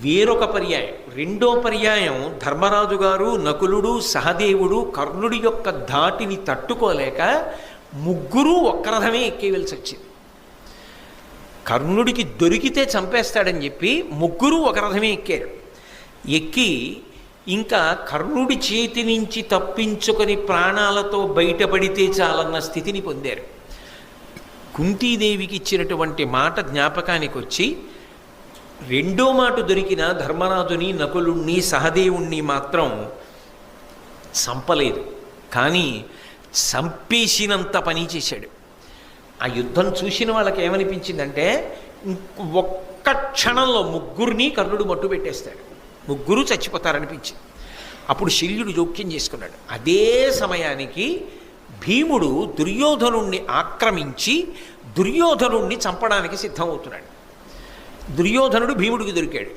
వేరొక పర్యాయం, రెండో పర్యాయం ధర్మరాజు గారు, నకులుడు, సహదేవుడు కర్ణుడి యొక్క ధాటిని తట్టుకోలేక ముగ్గురు ఒక్క రథమే ఎక్కేవలసి వచ్చింది. కర్ణుడికి దొరికితే చంపేస్తాడని చెప్పి ముగ్గురు ఒక రథమే ఎక్కారు. ఎక్కి ఇంకా కర్ణుడి చేతి నుంచి తప్పించుకొని ప్రాణాలతో బయటపడితే చాలన్న స్థితిని పొందారు. కుంతీదేవికి ఇచ్చినటువంటి మాట జ్ఞాపకానికి వచ్చి రెండో మాట దొరికిన ధర్మరాజుని, నకులుణ్ణి, సహదేవుణ్ణి మాత్రం చంపలేదు. కానీ చంపేసినంత పని చేశాడు. ఆ యుద్ధం చూసిన వాళ్ళకి ఏమనిపించిందంటే ఒక్క క్షణంలో ముగ్గురిని కర్ణుడు మట్టు పెట్టేస్తాడు, ముగ్గురు చచ్చిపోతారనిపించింది. అప్పుడు శల్యుడు జోక్యం చేసుకున్నాడు. అదే సమయానికి భీముడు దుర్యోధనుణ్ణి ఆక్రమించి దుర్యోధనుణ్ణి చంపడానికి సిద్ధమవుతున్నాడు. దుర్యోధనుడు భీముడికి దొరికాడు.